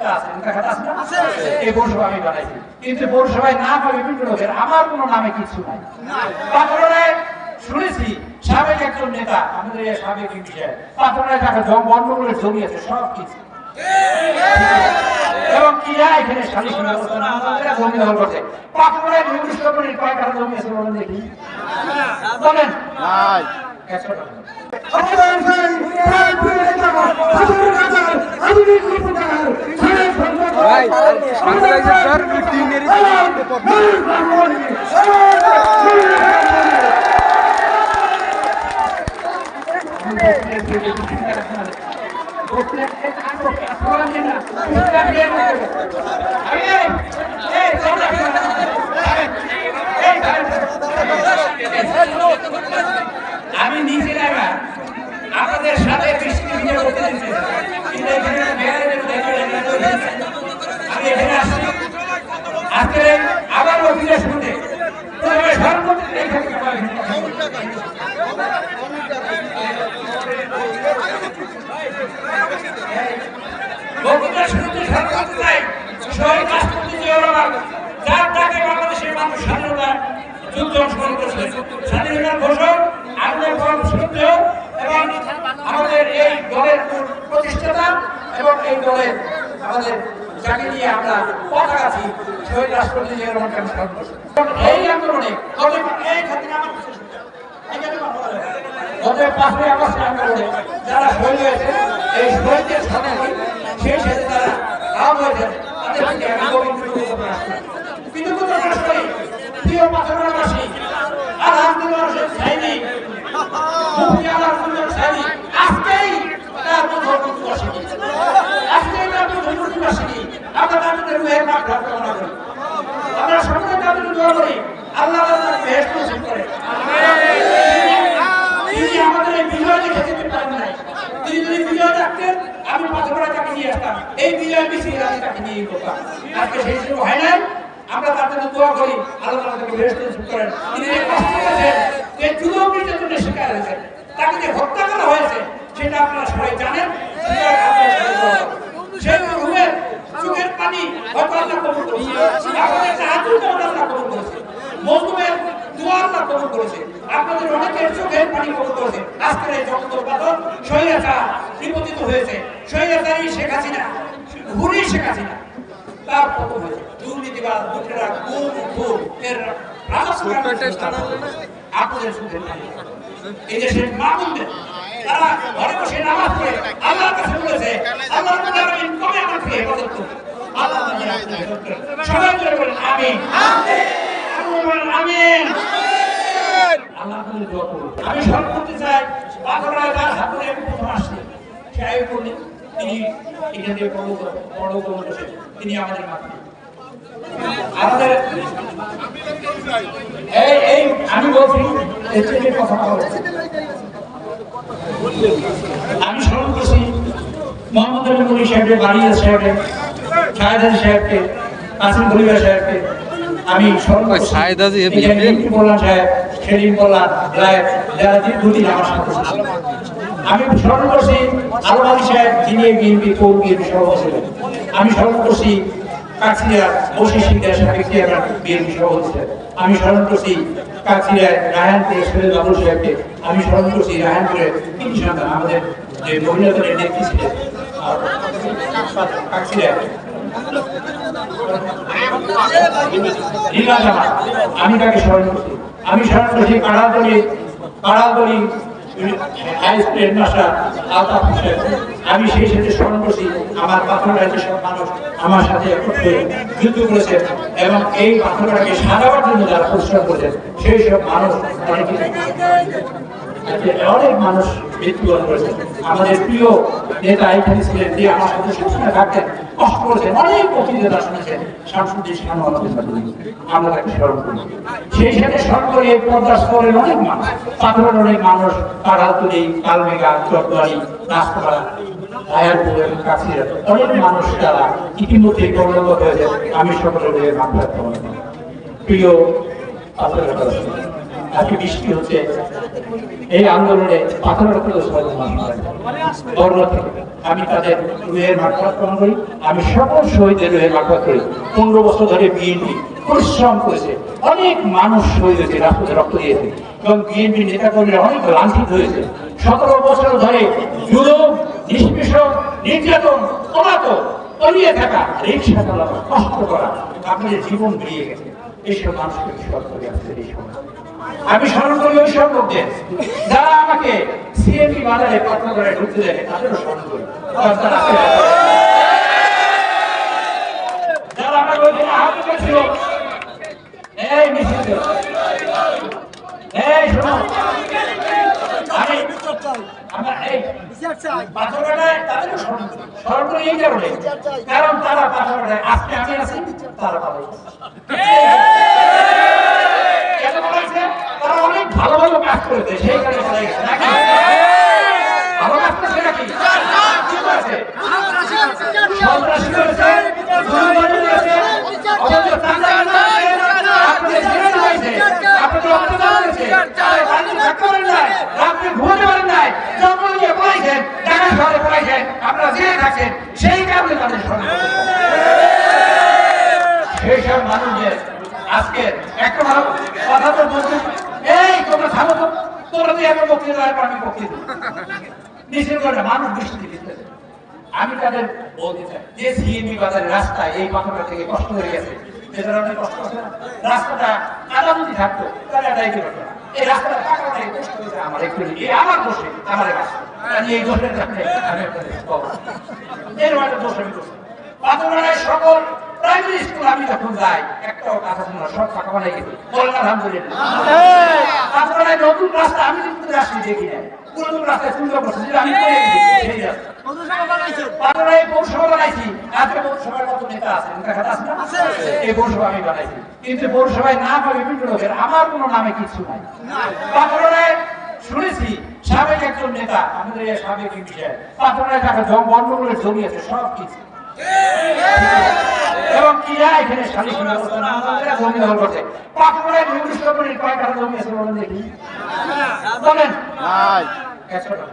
নেতা আছে, এই পৌরসভা আমি বানাইছি, কিন্তু পৌরসভায় নাম হবে বিভিন্ন লোকের, আমার কোনো নামে কিছু নাই। পাথরে শুনেছি সাবেক একজন নেতা, আমাদের এই সাবেক বিষয় পাথরে টাকা বন্ধগুলোর জমি আছে সব কিছু, এবং কিরা এখানে সালিশ ব্যবস্থা না জমি দখল করছে। পাথরে নির্দিষ্ট করে কয় কাঠা জমি আছে বলেন দেখি, বলেন আমি নিজে আপনাদের সাথে আমি এখানে আসছি আজকে আবার অভিযোগ শুনতে যার ডাকে বাংলাদেশের মানুষ স্বাধীনতা যুদ্ধ অংশগ্রহণ করেছে, স্বাধীনতার ঘোষক আমাদের সত্য এবং আমাদের এই দলের প্রতিষ্ঠাতা এবং এই দলের আমাদের যাকে নিয়ে আমরা পতাকা আছি শহীদ রাষ্ট্রপতি জিয়া রহমানকে আমি স্মরণ করছি। এই আন্দোলনে গত 5ই আগস্টের আন্দোলনে যারা শহীদ হয়েছে, এই শহীদদের সাথে সেই সাথে তারা আহত হয়েছে, তাদেরকে প্রিয় পাথরবাসী আলহামদুলিল্লাহ সাইনি মুফতি আলহামদুলিল্লাহ সাইনি আজকেই তার মধ্যবর্তী আসেনি, আজকেই তার মধ্যবর্তী আসেনি। আমরা তাদের রুহের মাঠ কামনা করি, আমরা সকলে তাদের দোয়া করি আল্লাহ তাদের বেহেশত নসিব করে। তিনি আমাদের এই বিজয় দেখে যেতে পারেন নাই, তিনি যদি বিজয় রাখতেন আমি পাথরবাড়া তাকে নিয়ে আসতাম, এই বিজয় মিছিল আমি তাকে নিয়ে করতাম। আজকে সেই সুযোগ হয় নাই, আমরা তাদের দোয়া করি আল্লাহ তাদেরকে বেহেশত নসিব করেন। তিনি যে কষ্ট করেছেন, যে জুলুম নির্যাতনের শিকার হয়েছে, তাকে যে হত্যা করা হয়েছে সেটা আপনারা সবাই জানেন। সেই রুমের চোখের পানি হয়তো আল্লাহ কবুল করেছে, আপনাদের সাহায্য আল্লাহ কবুল করেছে, মজলুমের দোয়া আল্লাহ কবুল করেছে, আপনাদের অনেকের চোখের পানি কবুল করেছে। আজকের এই জগৎ পাথর স্বৈরাচার নিপতিত হয়েছে, স্বৈরাচারী শেখ হাসিনা, ঘুরি শেখ হাসিনা তার পতন হয়েছে। দুর্নীতিবাদ দুঃখেরা খুব এর আপনাদের শুনতে এই দেশের মা বোনদের তারা ঘরে বসে নামাজ পড়ে আল্লাহর কাছে বলেছে আল্লাহ কবে আমাকে হেফাজত করবে, আল্লাহ সবাই জোরে বলেন আমিন আমিন। আল্লাহ দোয়া করুন। আমি স্মরণ করতে চাই পাথরবাড়া যার হাতে আমি প্রথম আসছি সাহেব বললেন, তিনি এখান থেকে বড় করেছেন, তিনি আমাদের মাধ্যমে আমাদের এই আমি বলছি কথা আমি স্মরণ করছি মোহাম্মদ আলী সাহেবের বাড়িয়া সাহেবের, শাহেদ আলী সাহেবকে, কাসিম বলিয়া সাহেবকে আমি স্মরণ করছি, মোল্লা সাহেব, সেলিম মোল্লা সাহেব যারা দীর্ঘদিন আমার সাথে ছিলেন। আমি স্মরণ করছি আলম আলী সাহেব যিনি বিএনপি পৌর বিএনপি সভাপতি ছিলেন। আমি স্মরণ করছি কাকসিয়া বশির সিংহের সাবেক চেয়ারম্যান বিএনপি সভাপতি ছিলেন। আমি স্মরণ করছি কাকসিয়ার রায়হানপুরের শহীদ বাবুল সাহেবকে। আমি স্মরণ করছি রায়হানপুরের তিন সন্তান আমাদের যে মহিলা দলের নেত্রী ছিলেন কাকসিয়ার আমি তাকে স্মরণ করছি। আমি স্মরণ করছি কাড়াতলি আমি সেই সাথে স্মরণ করছি আমার পাথরঘাটার যেসব মানুষ আমার সাথে একত্রে যুদ্ধ করেছেন এবং এই পাথরঘাটাকে সাজাবার জন্য যারা পরিশ্রম করেছেন সেই সব মানুষ অনেক মানুষ মৃত্যুবরণ করেছেন। আমাদের প্রিয় নেতা এখানে ছিলেন, যে আমার সাথে সবসময় থাকতেন, কষ্ট করেছেন, অনেক বক্তৃতা শুনেছেন, শামসুদ্দিন শানু আমাদের সাথে আমরা তাকে স্মরণ করি। সেই সাথে স্মরণ করে এই পর্দা স্তরের অনেক মানুষ, পাথরের অনেক মানুষ, কাড়াতুলি, কালমেঘা, চট্টগ্রাম, রাজপাড়া, রায়হানপুর এবং কাকসিয়া অনেক মানুষ যারা ইতিমধ্যে কর্মরত হয়েছে। আমি সকলের মাথায় প্রিয় পাথরঘাটা আজকে বৃষ্টি হচ্ছে, এই আন্দোলনে পাথরের আমি তাদের রুহের মাগফিরাত কামনা করি। আমি সকল শহীদের রুহের মাগফিরাত করি। 15 বছর ধরে বিএনপি পরিশ্রম করেছে, অনেক মানুষ শহীদ হয়েছে, রাষ্ট্রকে রক্ত দিয়েছে এবং বিএনপি নেতাকর্মীরা অনেক লাঞ্ছিত হয়েছে। 17 বছর ধরে জুলুম, নিষ্পেষণ, নির্যাতন, অনাতো তলিয়ে থাকা, রিক্সা চালানো, কষ্ট করা, আপনাদের জীবন বেরিয়ে গেছে। এইসব মানুষকে বিশ্বাস করে আসছে। এই সময় আমি স্মরণ করি ওই সব লোকদের যারা আমাকে সিএনজি বাজারে পাঠনা করে ঢুকতে দেয়, তাদেরও স্মরণ করি। যারা আমার ওইদিন আহত করেছিল, এই মিছিল, এই শোনো, আমি আমার এই পাথরঘাটায় তাদেরও স্মরণ করি এই কারণে, কারণ তারা পাথরঘাটায় আজকে আমি আছি, তারা ভালো তারা অনেক ভালো ভালো কাজ করেছে, সেই কারণে চলে গেছে নাকি? ভালো কাজ করেছে নাকি? ঠিক আছে, সন্ত্রাসী করেছে, দুর্নীতি করেছে, অবৈধ চাঁদা করেছে, আপনাদের ছেড়ে দিয়েছে, আপনাদের অত্যাচার করেছে, আপনি থাকতে পারেন নাই, আপনি ঘুমাতে পারেন নাই, জঙ্গল নিয়ে পড়াইছেন, ঢাকা শহরে পড়াইছেন, আপনারা জেলে থাকছেন, সেই কারণে তাদের স্মরণ করেছে। সেই সব মানুষদের আজকে একটা ভালো কথা তো বলতে, এই তোমরা থামো তো, তোমরা দিয়ে আমার বক্তৃতা দেওয়ার পর আমি বক্তৃতা নিশ্চিত করে মানুষ বৃষ্টি দিচ্ছে। আমি তাদের বলতে চাই যে সিএনজি বাজারের রাস্তায় এই পাথরটা থেকে কষ্ট হয়ে গেছে, যে ধরনের কষ্ট আছে না, রাস্তাটা কাদা যদি থাকতো তাহলে এটাই কি হতো না। এই রাস্তাটা পাকা হয়ে কষ্ট হয়েছে আমার একটু, আমার দোষে, আমার আমি এই দোষের কাছে আমি এর মানে দোষ আমি করছি। পাথরঘাটায় সকল প্রাইমারি স্কুল আমি যখন যাই, একটাও কথা শোনা, সব ফাঁকা বানাই গেছে, বলেন আলহামদুলিল্লাহ। পাথরঘাটায় নতুন রাস্তা আমি কিন্তু আসছি দেখি না, পুরাতন রাস্তায় সুন্দর করছে, যেটা আমি করে গেছি সেই রাস্তা। পাথরঘাটায় পৌরসভা বানাইছি, আজকে পৌরসভার কত নেতা আছে, নেতা আছে না? এই পৌরসভা আমি বানাইছি, কিন্তু পৌরসভায় নাম হবে বিভিন্ন লোকের, আমার কোনো নামে কিছু নাই। পাথরঘাটায় শুনেছি সাবেক একজন নেতা, আমাদের সাবেক বিষয়, পাথরঘাটায় টাকা বন্ধগুলোর জমি আছে সব কিছু, এবং কিরা এখানে সালিশ জমি দখল করছে। পাথরঘাটায় নির্দিষ্ট করে কয় টাকা জমি আছে বলেন দেখি, বলেন 100 টাকা।